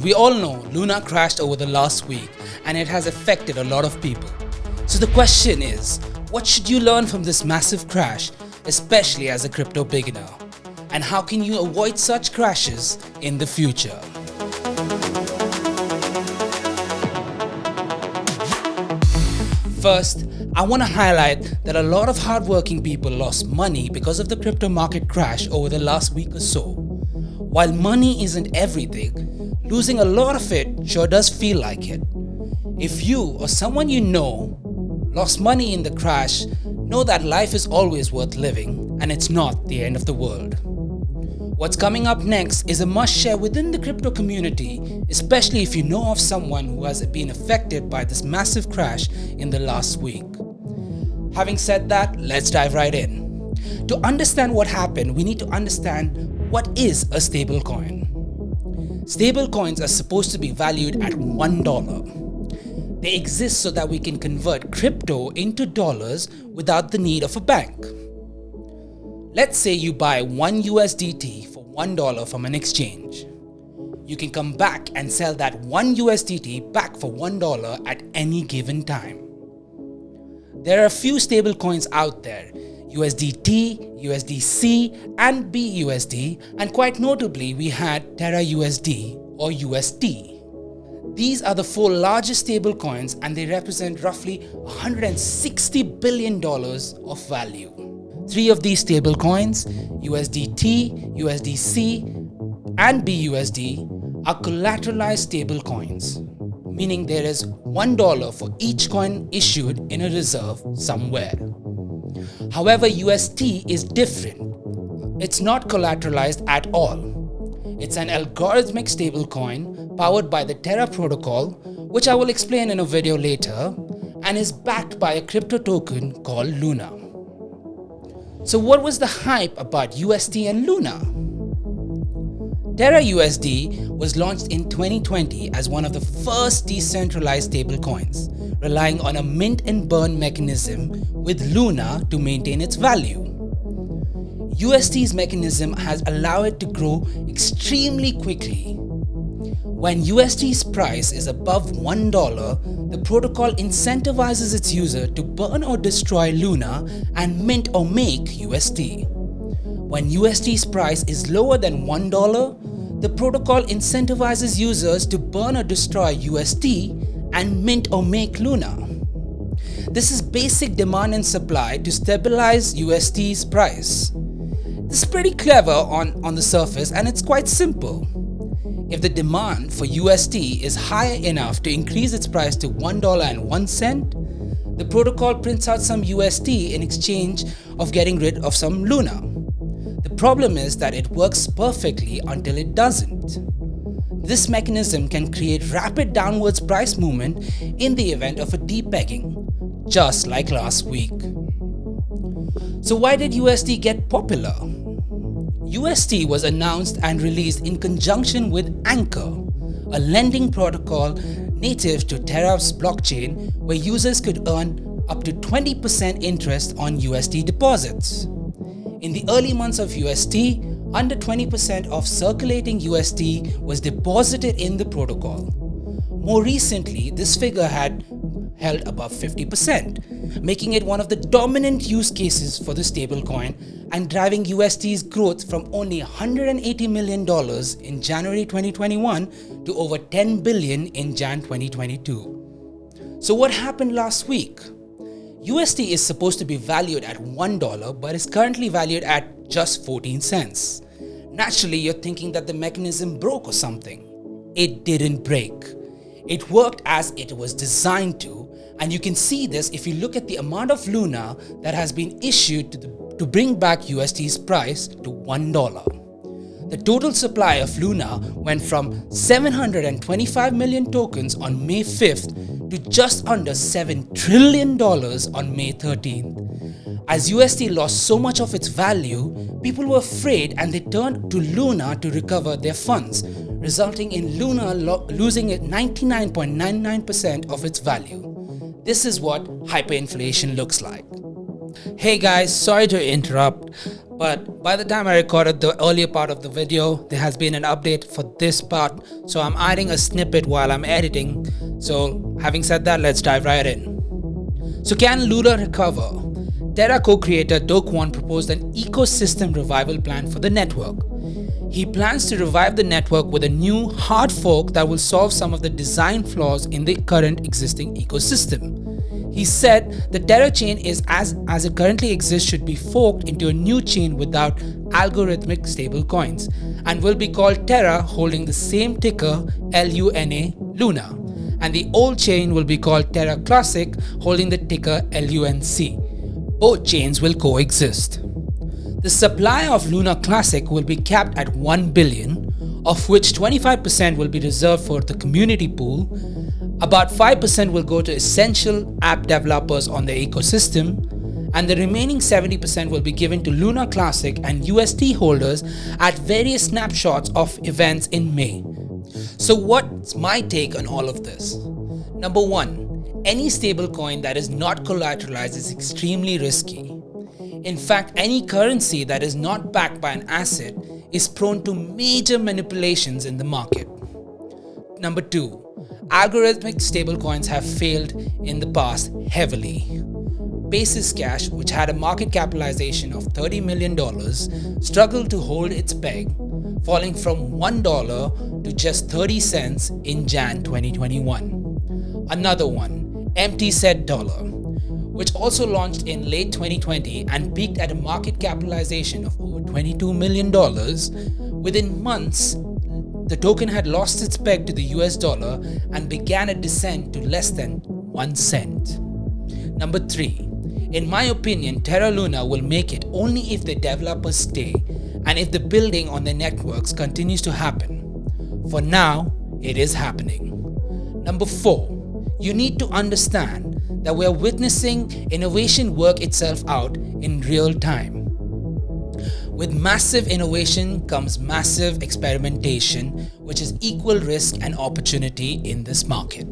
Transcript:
We all know Luna crashed over the last week and it has affected a lot of people. So the question is, what should you learn from this massive crash, especially as a crypto beginner? And how can you avoid such crashes in the future? First, I want to highlight that a lot of hardworking people lost money because of the crypto market crash over the last week or so. While money isn't everything, losing a lot of it sure does feel like it. If you or someone you know lost money in the crash, know that life is always worth living and it's not the end of the world. What's coming up next is a must-share within the crypto community, especially if you know of someone who has been affected by this massive crash in the last week. Having said that, let's dive right in. To understand what happened, we need to understand what is a stablecoin. Stablecoins are supposed to be valued at $1. They exist so that we can convert crypto into dollars without the need of a bank. Let's say you buy one USDT for $1 from an exchange. You can come back and sell that one USDT back for $1 at any given time. There are a few stable coins out there: USDT, USDC, and BUSD, and quite notably we had Terra USD or UST. These are the four largest stable coins and they represent roughly $160 billion of value. Three of these stable coins, USDT, USDC, and BUSD, are collateralized stable coins, meaning there is $1 for each coin issued in a reserve somewhere. However, UST is different. It's not collateralized at all. It's an algorithmic stablecoin powered by the Terra protocol, which I will explain in a video later, and is backed by a crypto token called Luna. So what was the hype about UST and Luna? Terra USD was launched in 2020 as one of the first decentralized stablecoins, relying on a mint and burn mechanism with Luna to maintain its value. UST's mechanism has allowed it to grow extremely quickly. When UST's price is above $1, the protocol incentivizes its user to burn or destroy Luna and mint or make UST. When UST's price is lower than $1, the protocol incentivizes users to burn or destroy UST and mint or make Luna. This is basic demand and supply to stabilize UST's price. This is pretty clever on the surface, and it's quite simple. If the demand for UST is high enough to increase its price to $1.01, the protocol prints out some UST in exchange of getting rid of some Luna. The problem is that it works perfectly until it doesn't. This mechanism can create rapid downwards price movement in the event of a depegging, just like last week. So why did UST get popular? UST was announced and released in conjunction with Anchor, a lending protocol native to Terra's blockchain where users could earn up to 20% interest on UST deposits. In the early months of UST, under 20% of circulating UST was deposited in the protocol. More recently, this figure had held above 50%, making it one of the dominant use cases for the stablecoin and driving UST's growth from only $180 million in January 2021 to over $10 billion in Jan 2022. So what happened last week? UST is supposed to be valued at $1 but is currently valued at just 14 cents. Naturally, you're thinking that the mechanism broke or something. It didn't break. It worked as it was designed to, and you can see this if you look at the amount of Luna that has been issued to bring back UST's price to $1. The total supply of Luna went from 725 million tokens on May 5th to just under $7 trillion on May 13th. As UST lost so much of its value, people were afraid and they turned to Luna to recover their funds, resulting in Luna losing 99.99% of its value. This is what hyperinflation looks like. Hey guys, sorry to interrupt, But by the time I recorded the earlier part of the video, there has been an update for this part, so I'm adding a snippet while I'm editing. So having said that, let's dive right in. So can Luna recover? Terra co-creator Do Kwon proposed an ecosystem revival plan for the network. He plans to revive the network with a new hard fork that will solve some of the design flaws in the current existing ecosystem. He said the Terra chain is as it currently exists should be forked into a new chain without algorithmic stablecoins and will be called Terra, holding the same ticker LUNA, Luna, and the old chain will be called Terra Classic, holding the ticker LUNC. Both chains will coexist. The supply of Luna Classic will be capped at 1 billion, of which 25% will be reserved for the community pool. About 5% will go to essential app developers on the ecosystem, and the remaining 70% will be given to Luna Classic and UST holders at various snapshots of events in May. So what's my take on all of this? Number one, any stablecoin that is not collateralized is extremely risky. In fact, any currency that is not backed by an asset is prone to major manipulations in the market. Number two, algorithmic stablecoins have failed in the past heavily. Basis Cash, which had a market capitalization of $30 million, struggled to hold its peg, falling from $1 to just 30 cents in Jan 2021. Another one, Empty Set Dollar, which also launched in late 2020 and peaked at a market capitalization of over $22 million. Within months, the token had lost its peg to the US dollar and began a descent to less than 1 cent. Number 3. In my opinion, Terra Luna will make it only if the developers stay and if the building on the networks continues to happen. For now, it is happening. Number 4. You need to understand that we are witnessing innovation work itself out in real time. With massive innovation comes massive experimentation, which is equal risk and opportunity in this market.